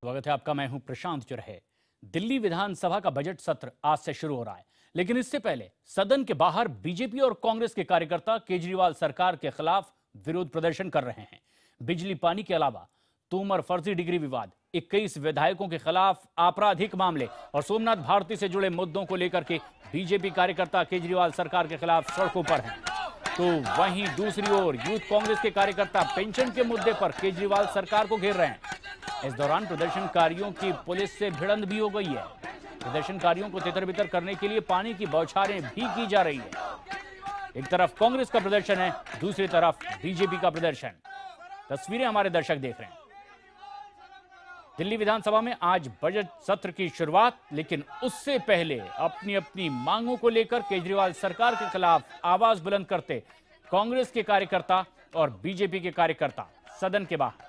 स्वागत है आपका। मैं हूं प्रशांत चुरहे। दिल्ली विधानसभा का बजट सत्र आज से शुरू हो रहा है, लेकिन इससे पहले सदन के बाहर बीजेपी और कांग्रेस के कार्यकर्ता केजरीवाल सरकार के खिलाफ विरोध प्रदर्शन कर रहे हैं। बिजली पानी के अलावा तोमर फर्जी डिग्री विवाद, 21 विधायकों के खिलाफ आपराधिक मामले और सोमनाथ भारती से जुड़े मुद्दों को लेकर के बीजेपी कार्यकर्ता केजरीवाल सरकार के खिलाफ सड़कों पर हैं। तो वहीं दूसरी ओर यूथ कांग्रेस के कार्यकर्ता पेंशन के मुद्दे पर केजरीवाल सरकार को घेर रहे हैं। इस दौरान प्रदर्शनकारियों की पुलिस से भिड़ंत भी हो गई है। प्रदर्शनकारियों को तितर-बितर करने के लिए पानी की बौछारें भी की जा रही है। एक तरफ कांग्रेस का प्रदर्शन है, दूसरी तरफ बीजेपी का प्रदर्शन। तस्वीरें हमारे दर्शक देख रहे हैं। दिल्ली विधानसभा में आज बजट सत्र की शुरुआत, लेकिन उससे पहले अपनी अपनी मांगों को लेकर केजरीवाल सरकार के खिलाफ आवाज बुलंद करते कांग्रेस के कार्यकर्ता और बीजेपी के कार्यकर्ता सदन के बाहर।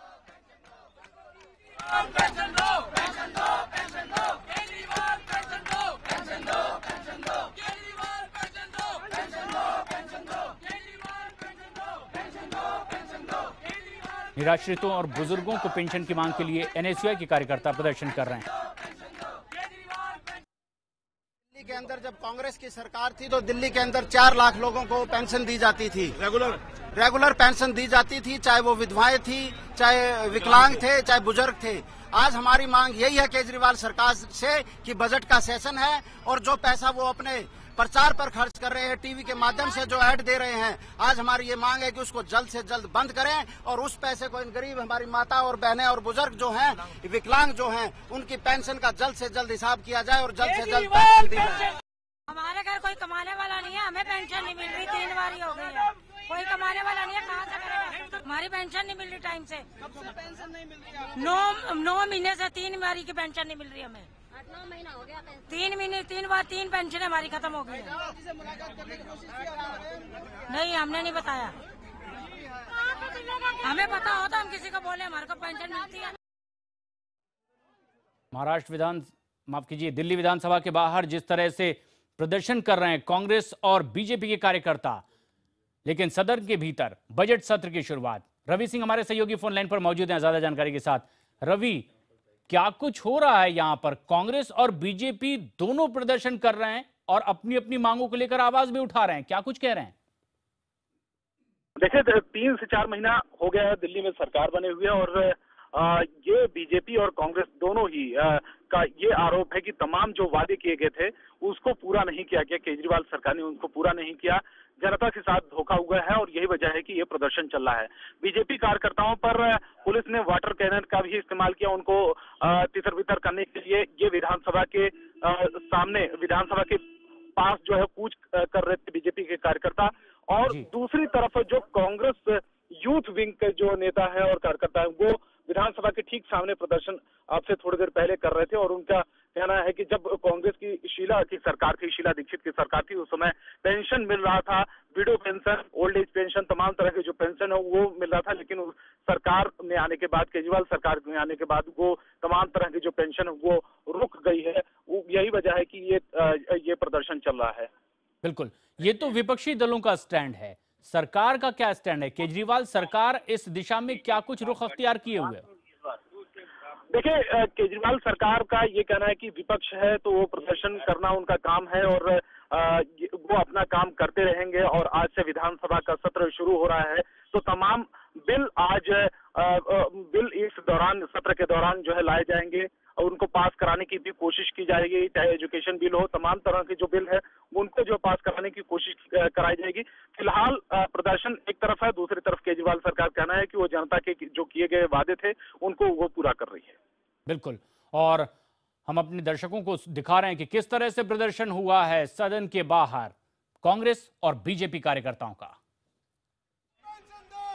निराश्रितों और बुजुर्गों को पेंशन की मांग के लिए एनएसयूआई के कार्यकर्ता प्रदर्शन कर रहे हैं। दिल्ली के अंदर जब कांग्रेस की सरकार थी तो दिल्ली के अंदर 4 लाख लोगों को पेंशन दी जाती थी। रेगुलर पेंशन दी जाती थी, चाहे वो विधवाएं थी, चाहे विकलांग थे, चाहे बुजुर्ग थे। आज हमारी मांग यही है केजरीवाल सरकार से कि बजट का सेशन है और जो पैसा वो अपने प्रचार पर खर्च कर रहे हैं, टीवी के माध्यम से जो ऐड दे रहे हैं, आज हमारी ये मांग है कि उसको जल्द से जल्द बंद करें और उस पैसे को इन गरीब हमारी माता और बहनें और बुजुर्ग जो हैं, विकलांग जो हैं, उनकी पेंशन का जल्द से जल्द हिसाब किया जाए और जल्द से जल्द पेंशन दी जाए। हमारे घर कोई कमाने वाला नहीं है, हमें पेंशन नहीं मिल रही, 3 बारी हो गई है। कोई कमाने वाला नहीं है, कहाँ से करेगा? हमारी पेंशन नहीं मिल रही टाइम से। कब से पेंशन नहीं मिल रही? 9 महीने से 3 बारी की पेंशन नहीं मिल रही हमें। 8-9 महीना हो गया। 3 महीने 3 बार 3 पेंशन हमारी खत्म हो गई है। नहीं, हमने नहीं बताया। हमें पता हो तो हम किसी को बोले हमारे को पेंशन मिलती है। दिल्ली विधानसभा के बाहर जिस तरह से प्रदर्शन कर रहे हैं कांग्रेस और बीजेपी के कार्यकर्ता, लेकिन सदन के भीतर बजट सत्र की शुरुआत। रवि सिंह हमारे सहयोगी फोन लाइन पर मौजूद हैं ज्यादा जानकारी के साथ। रवि, क्या कुछ हो रहा है यहाँ पर? कांग्रेस और बीजेपी दोनों प्रदर्शन कर रहे हैं और अपनी अपनी मांगों को लेकर आवाज भी उठा रहे हैं, क्या कुछ कह रहे हैं? देखिए, 3 से 4 महीना हो गया है दिल्ली में सरकार बने हुए और ये बीजेपी और कांग्रेस दोनों ही का ये आरोप है कि तमाम जो वादे किए गए थे उसको पूरा नहीं किया गया। केजरीवाल सरकार ने उनको पूरा नहीं किया, जनता के साथ धोखा हुआ है और यही वजह है कि ये प्रदर्शन चल रहा है। बीजेपी कार्यकर्ताओं पर पुलिस ने वाटर कैनन का भी इस्तेमाल किया, उनको तितर-बितर करने के लिए। ये विधानसभा के सामने, विधानसभा के पास जो है कूच कर रहे थे बीजेपी के कार्यकर्ता। और दूसरी तरफ जो कांग्रेस यूथ विंग के जो नेता है और कार्यकर्ता है, वो विधानसभा के ठीक सामने प्रदर्शन आपसे थोड़ी देर पहले कर रहे थे और उनका कहना है कि जब कांग्रेस की शीला दीक्षित की सरकार थी, उस समय पेंशन मिल रहा था, window pension, old age pension, तमाम तरह के जो पेंशन है वो मिल रहा था। लेकिन सरकार में आने के बाद, केजरीवाल सरकार में आने के बाद वो तमाम तरह की जो पेंशन है वो रुक गई है। यही वजह है कि ये प्रदर्शन चल रहा है। बिल्कुल, ये तो विपक्षी दलों का स्टैंड है, सरकार का क्या स्टैंड है? केजरीवाल सरकार इस दिशा में क्या कुछ रुख अख्तियार किए हुए? देखिए, केजरीवाल सरकार का ये कहना है कि विपक्ष है तो वो प्रदर्शन करना उनका काम है और वो अपना काम करते रहेंगे। और आज से विधानसभा का सत्र शुरू हो रहा है तो तमाम बिल इस दौरान, सत्र के दौरान जो है लाए जाएंगे और उनको पास कराने की भी कोशिश की जाएगी। चाहे एजुकेशन बिल हो, तमाम तरह के जो बिल है उनको जो पास कराने की कोशिश कराई जाएगी। फिलहाल प्रदर्शन एक तरफ है, दूसरी तरफ केजरीवाल सरकार कहना है कि वो जनता के जो किए गए वादे थे उनको वो पूरा कर रही है। बिल्कुल, और हम अपने दर्शकों को दिखा रहे हैं कि किस तरह से प्रदर्शन हुआ है सदन के बाहर कांग्रेस और बीजेपी कार्यकर्ताओं का। पेंशन दो।